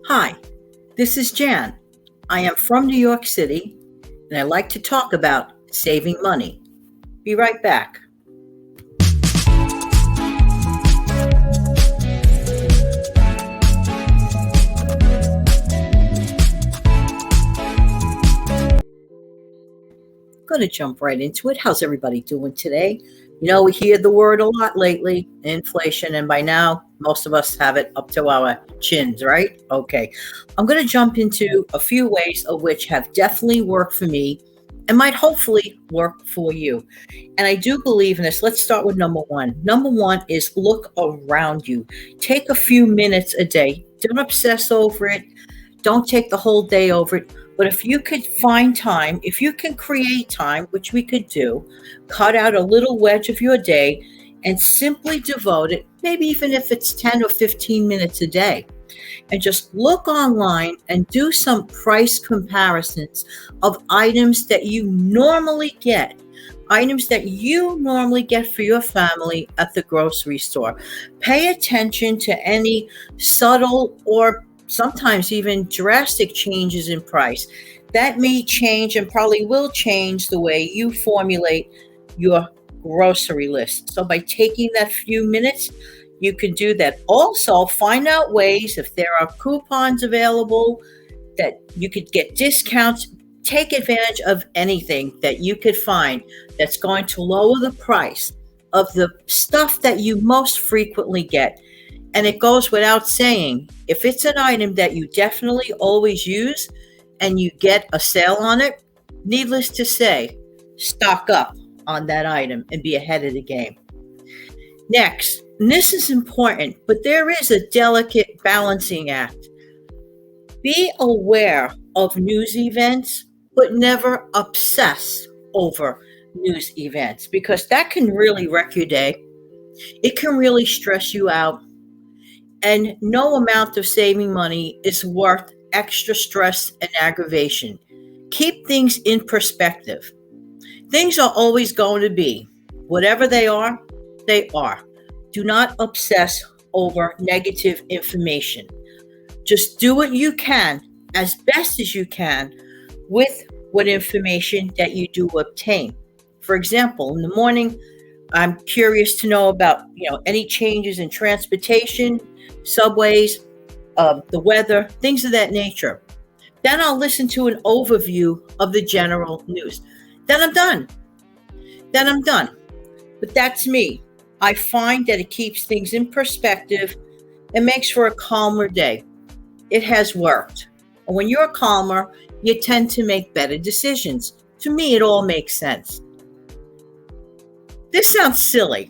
Hi, this is Jan. I am from New York City and I like to talk about saving money. Be right back. Going to jump right into it. How's everybody doing today? We hear the word a lot lately, inflation, and by now, most of us have it up to our chins, right? Okay. I'm going to jump into a few ways of which have definitely worked for me and might hopefully work for you. And I do believe in this. Let's start with number one. Number one is look around you. Take a few minutes a day. Don't obsess over it. Don't take the whole day over it. But if you could find time, if you can create time, which we could do, cut out a little wedge of your day and simply devote it, maybe even if it's 10 or 15 minutes a day, and just look online and do some price comparisons of items that you normally get. Items that you normally get for your family at the grocery store. Pay attention to any subtle or sometimes even drastic changes in price. That may change and probably will change the way you formulate your grocery list. So by taking that few minutes, you can do that. Also, find out ways if there are coupons available that you could get discounts. Take advantage of anything that you could find that's going to lower the price of the stuff that you most frequently get. And it goes without saying, if it's an item that you definitely always use and you get a sale on it, needless to say, stock up on that item and be ahead of the game. Next, and this is important, but there is a delicate balancing act. Be aware of news events, but never obsess over news events because that can really wreck your day. It can really stress you out. And no amount of saving money is worth extra stress and aggravation. Keep things in perspective. Things are always going to be. Whatever they are, they are. Do not obsess over negative information. Just do what you can, as best as you can, with what information that you do obtain. For example, in the morning, I'm curious to know about any changes in transportation, subways, the weather, things of that nature. Then I'll listen to an overview of the general news. Then I'm done. But that's me. I find that it keeps things in perspective and makes for a calmer day. It has worked. And when you're calmer, you tend to make better decisions. To me, it all makes sense. This sounds silly,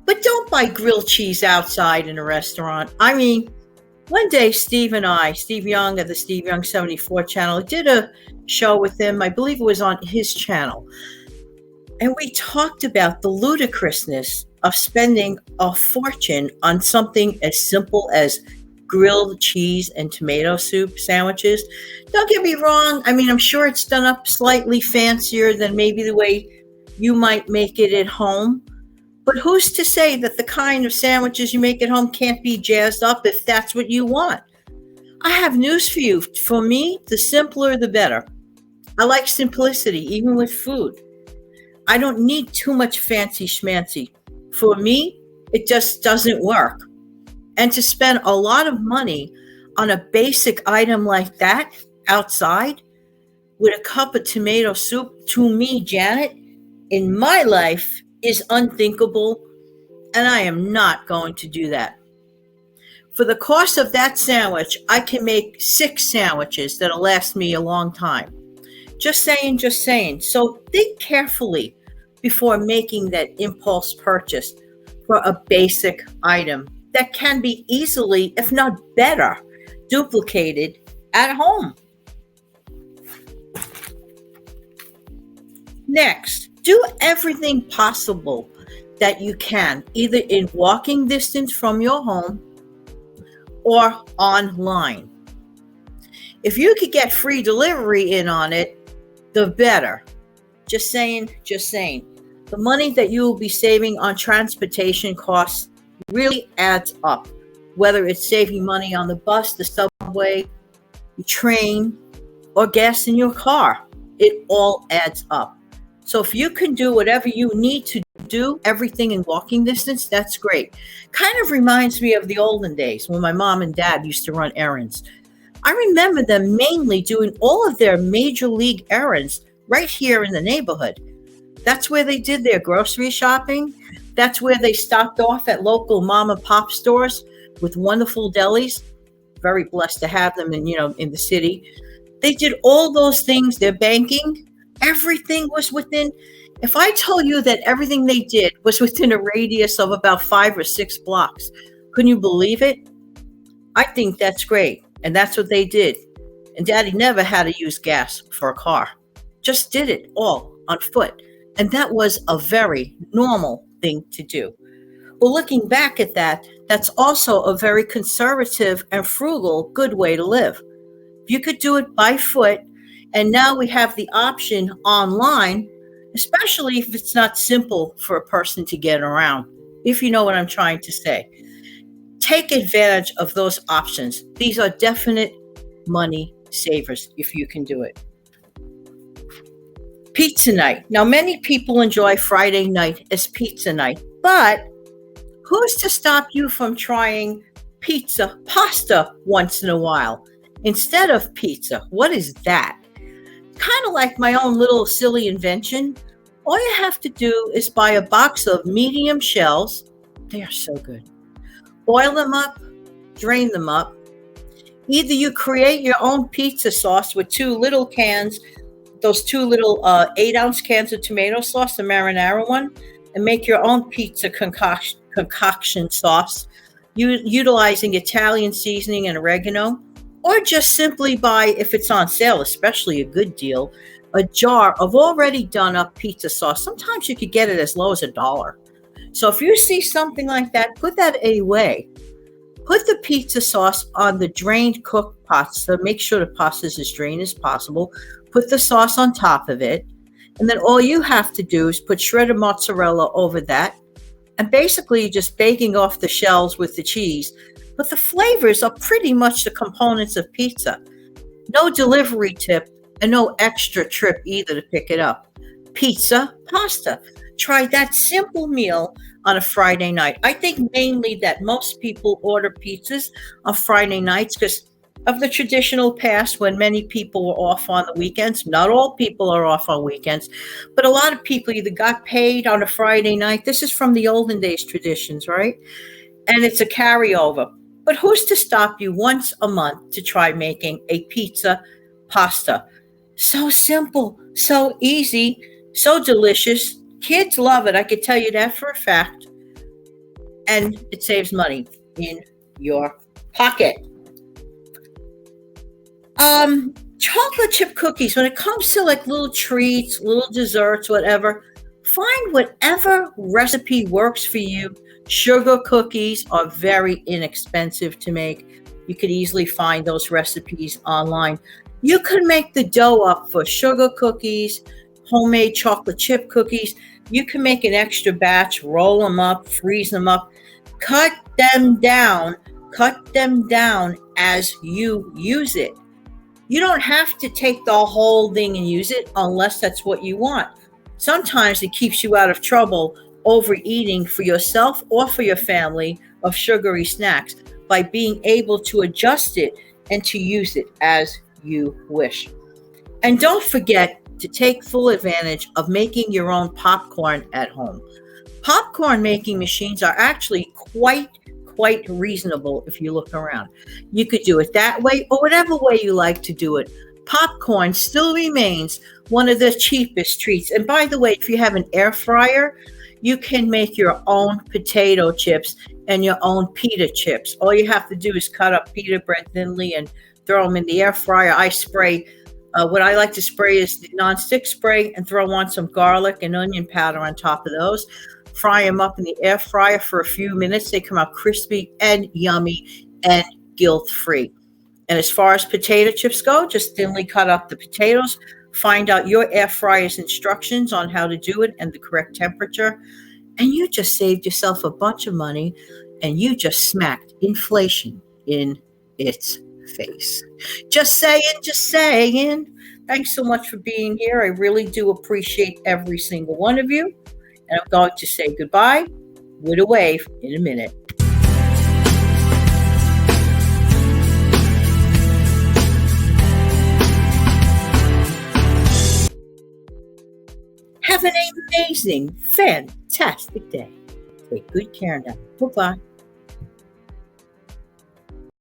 but don't buy grilled cheese outside in a restaurant. I mean, one day Steve Young of the Steve Young 74 channel, did a show with him. I believe it was on his channel. And we talked about the ludicrousness of spending a fortune on something as simple as grilled cheese and tomato soup sandwiches. Don't get me wrong. I mean, I'm sure it's done up slightly fancier than maybe the way you might make it at home. But who's to say that the kind of sandwiches you make at home can't be jazzed up if that's what you want? I have news for you. For me, the simpler the better. I like simplicity, even with food. I don't need too much fancy schmancy. For me, it just doesn't work. And to spend a lot of money on a basic item like that outside with a cup of tomato soup, to me, Janet, in my life is unthinkable, and I am not going to do that. For the cost of that sandwich, I can make 6 sandwiches that'll last me a long time. Just saying. So think carefully before making that impulse purchase for a basic item that can be easily, if not better, duplicated at home. Next, do everything possible that you can, either in walking distance from your home or online. If you could get free delivery in on it, the better. Just saying. The money that you will be saving on transportation costs really adds up, whether it's saving money on the bus, the subway, subway, your train, or gas in your car. It all adds up. So if you can do whatever you need to do, everything in walking distance, that's great. Kind of reminds me of the olden days when my mom and dad used to run errands. I remember them mainly doing all of their major league errands right here in the neighborhood. That's where they did their grocery shopping. That's where they stopped off at local mom and pop stores with wonderful delis. Very blessed to have them in the city. They did all those things, their banking, everything was within. If I told you that everything they did was within a radius of about 5 or 6 blocks, couldn't you believe it? I think that's great. And that's what they did. And Daddy never had to use gas for a car, just did it all on foot. And that was a very normal thing to do. Well, looking back at that, that's also a very conservative and frugal, good way to live. You could do it by foot, and now we have the option online, especially if it's not simple for a person to get around, if you know what I'm trying to say. Take advantage of those options. These are definite money savers if you can do it. Pizza night. Now, many people enjoy Friday night as pizza night, but who's to stop you from trying pasta once in a while? Instead of pizza, what is that? Kind of like my own little silly invention. All you have to do is buy a box of medium shells. They are so good. Boil them up, drain them up. Either you create your own pizza sauce with 2 little cans, those 2 little 8-ounce cans of tomato sauce, the marinara one, and make your own pizza concoction sauce, utilizing Italian seasoning and oregano. Or just simply buy, if it's on sale, especially a good deal, a jar of already done up pizza sauce. Sometimes you could get it as low as $1. So if you see something like that, put that away. Put the pizza sauce on the drained cooked pasta. Make sure the pasta is as drained as possible. Put the sauce on top of it. And then all you have to do is put shredded mozzarella over that. And basically you're just baking off the shells with the cheese. But the flavors are pretty much the components of pizza. No delivery tip and no extra trip either to pick it up. Pizza, pasta. Try that simple meal on a Friday night. I think mainly that most people order pizzas on Friday nights because of the traditional past when many people were off on the weekends. Not all people are off on weekends, but a lot of people either got paid on a Friday night. This is from the olden days traditions, right? And it's a carryover. But who's to stop you once a month to try making a pizza pasta? So simple, so easy, so delicious. Kids love it. I can tell you that for a fact. And it saves money in your pocket. Chocolate chip cookies. When it comes to like little treats, little desserts, whatever, find whatever recipe works for you. Sugar cookies are very inexpensive to make. You could easily find those recipes online. You could make the dough up for sugar cookies, homemade chocolate chip cookies. You can make an extra batch, roll them up, freeze them up, cut them down as you use it. You don't have to take the whole thing and use it unless that's what you want. Sometimes it keeps you out of trouble overeating for yourself or for your family of sugary snacks by being able to adjust it and to use it as you wish. And don't forget to take full advantage of making your own popcorn at home. Popcorn making machines are actually quite reasonable if you look around. You could do it that way or whatever way you like to do it. Popcorn still remains one of the cheapest treats. And by the way, if you have an air fryer, you can make your own potato chips and your own pita chips. All you have to do is cut up pita bread thinly and throw them in the air fryer. I spray, what I like to spray is the nonstick spray and throw on some garlic and onion powder on top of those. Fry them up in the air fryer for a few minutes. They come out crispy and yummy and guilt-free. And as far as potato chips go, just thinly cut up the potatoes. Find out your air fryer's instructions on how to do it and the correct temperature. And you just saved yourself a bunch of money and you just smacked inflation in its face. Just saying, just saying. Thanks so much for being here. I really do appreciate every single one of you. And I'm going to say goodbye with a wave in a minute. Have an amazing, fantastic day. Take good care now. Bye-bye.